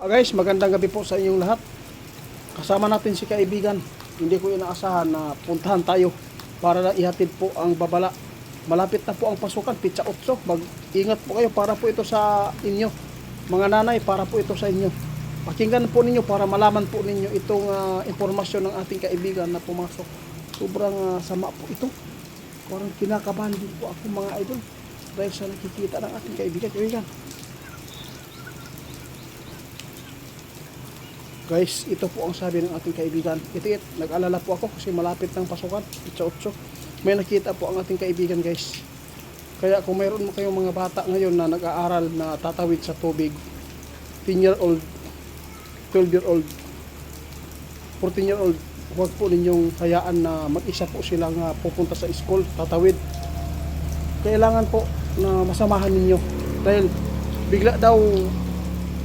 Guys, magandang gabi po sa inyong lahat. Kasama natin si kaibigan. Hindi ko inaasahan na puntahan tayo para na ihatid po ang babala. Malapit na po ang pasukan, Pitsa 8. Mag-ingat po kayo para po ito sa inyo. Mga nanay, para po ito sa inyo. Pakinggan po ninyo para malaman po ninyo itong impormasyon ng ating kaibigan na pumasok. Sobrang sama po ito. Parang kinakabahan din po ako mga idol dahil sa nakikita ng ating kaibigan. Guys, ito po ang sabi ng ating kaibigan. Nag-alala po ako kasi malapit ng pasukan, Pitsa 8. May nakita po ang ating kaibigan, guys. Kaya kung mayroon mo kayong mga bata ngayon na nag-aaral na tatawid sa tubig, 10-year-old, 12-year-old, 14-year-old, huwag po ninyong hayaan na mag-isa po silang pupunta sa school, tatawid. Kailangan po na masamahan ninyo. Dahil bigla daw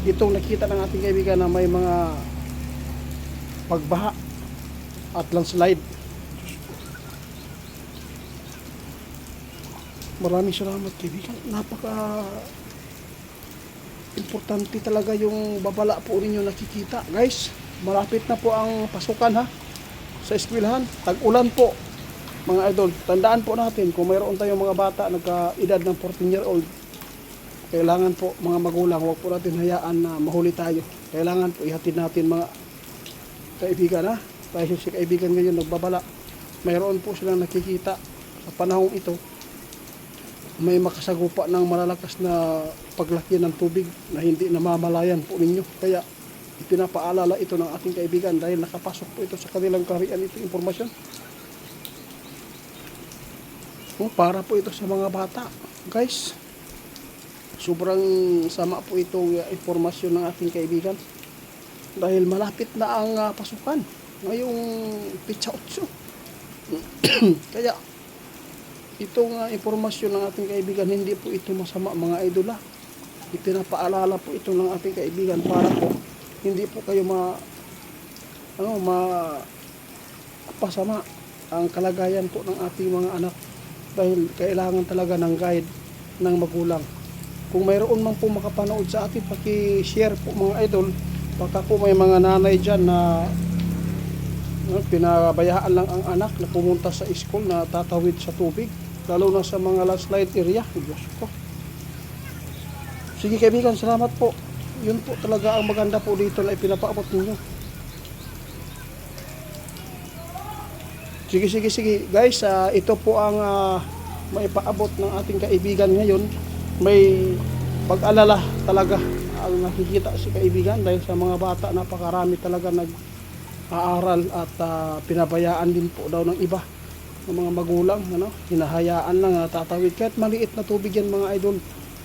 itong nakita ng ating kaibigan na may mga pagbaha at landslide. Maraming salamat kaibigan. Napaka importante talaga yung babala po ninyo nakikita. Guys, malapit na po ang pasukan sa eskwelahan. Tag-ulan po mga idol. Tandaan po natin kung mayroon tayong mga bata nagka-edad ng 14-year-old, kailangan po mga magulang, huwag po natin hayaan na mahuli tayo. Kailangan po ihatid natin mga kaibigan dahil si kaibigan ngayon nagbabala. Mayroon po silang nakikita sa panahong ito, may makasagupa ng malalakas na paglaki ng tubig na hindi namamalayan po ninyo. Kaya ipinapaalala ito ng ating kaibigan dahil nakapasok po ito sa kanilang kaharian itong impormasyon. Para po ito sa mga bata. Guys, sobrang sama po itong informasyon ng ating kaibigan dahil malapit na ang pasukan ngayong Pitsa 8. Kaya itong informasyon ng ating kaibigan, hindi po ito masama mga idola. Ipinapaalala po ito ng ating kaibigan para po hindi po kayo pasama ang kalagayan po ng ating mga anak dahil kailangan talaga ng guide ng magulang. Kung mayroon man po makapanood sa atin, paki-share po mga idol. Baka po may mga nanay dyan na pinabayaan lang ang anak na pumunta sa school na tatawid sa tubig. Lalo na sa mga landslide area. Diyos ko. Sige kaibigan, salamat po. Yun po talaga ang maganda po dito na ipinapaabot ninyo. Sige. Guys, ito po ang maipaabot ng ating kaibigan ngayon. May pag-alala talaga ang nakikita si kaibigan dahil sa mga bata napakarami talaga nag-aaral at pinabayaan din po daw ng iba ng mga magulang, hinahayaan lang tatawid kahit maliit na tubig yan mga idol.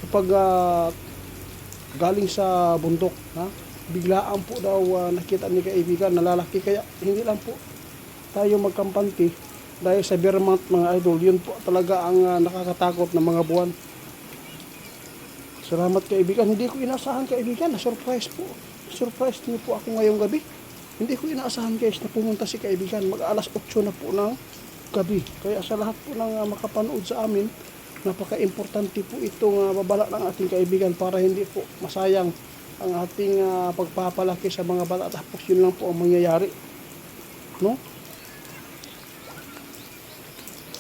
Kapag galing sa bundok, biglaan po daw nakita ni kaibigan nalalaki, kaya hindi lang po tayo magkampante dahil sa Vermont mga idol. Yun po talaga ang nakakatakot na mga buwan. Salamat kaibigan. Hindi ko inaasahan kaibigan na surprise po. Surprise niyo po ako ngayong gabi. Hindi ko inaasahan guys na pumunta si kaibigan. Mag-alas 8 na po ng gabi. Kaya sa lahat po ng makapanood sa amin, napaka-importante po itong babala ng ating kaibigan para hindi po masayang ang ating pagpapalaki sa mga bata. Tapos yun lang po ang mangyayari. No?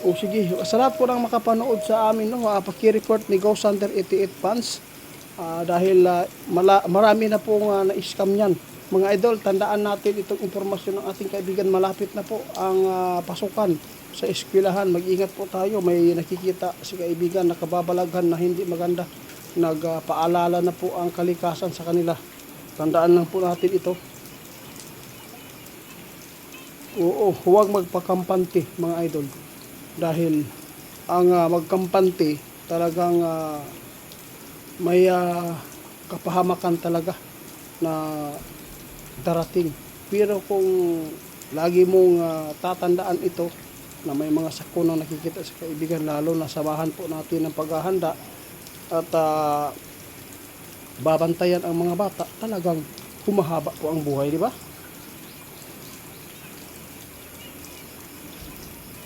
O sige, sa lahat po ng makapanood sa amin, paki-report ni Ghost Hunter 88 fans dahil marami na pong na-scam yan. Mga idol, tandaan natin itong informasyon ng ating kaibigan. Malapit na po ang pasukan sa eskwelahan. Mag-ingat po tayo. May nakikita si kaibigan na kababalaghan na hindi maganda. Nagpaalala na po ang kalikasan sa kanila. Tandaan lang po natin ito. Oo, huwag magpakampante mga idol. Dahil ang magkampante talagang may kapahamakan talaga na darating. Pero kung lagi mong tatandaan ito na may mga sakunang nakikita sa kaibigan, lalo na samahan po natin ng paghahanda at babantayan ang mga bata, talagang humahaba po ang buhay, di ba?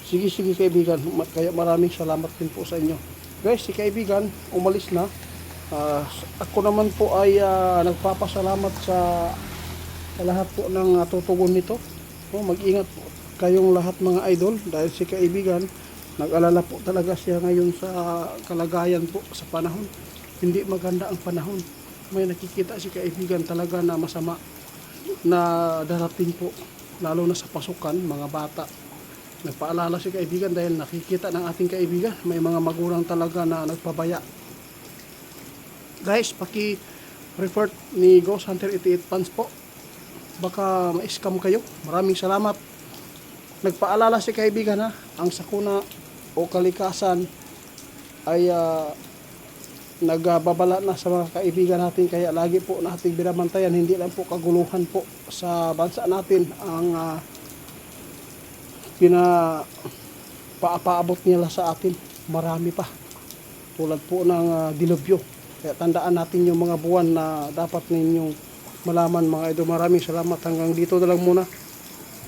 Sige kaibigan, kaya maraming salamat din po sa inyo. Guys, si kaibigan umalis na. Ako naman po ay nagpapasalamat sa lahat po ng tutugon nito. Mag-ingat po kayong lahat mga idol dahil si kaibigan nag-alala po talaga siya ngayon sa kalagayan po sa panahon. Hindi maganda ang panahon. May nakikita si kaibigan talaga na masama na darating po, lalo na sa pasukan, mga bata. Nagpaalala si kaibigan dahil nakikita ng ating kaibigan may mga magulang talaga na nagpabaya. Guys, paki-report ni Ghost Hunter 88 Fans po. Baka ma-scam kayo. Maraming salamat. Nagpaalala si kaibigan ha, ang sakuna o kalikasan ay nagbabala na sa mga kaibigan natin, kaya lagi po nating binabantayan. Hindi lang po kaguluhan po sa bansa natin ang pinapaabot nila sa atin. Marami pa tulad po ng dilubyo. Kaya tandaan natin yung mga buwan na dapat ninyong malaman mga idol. Maraming salamat, hanggang dito na lang muna.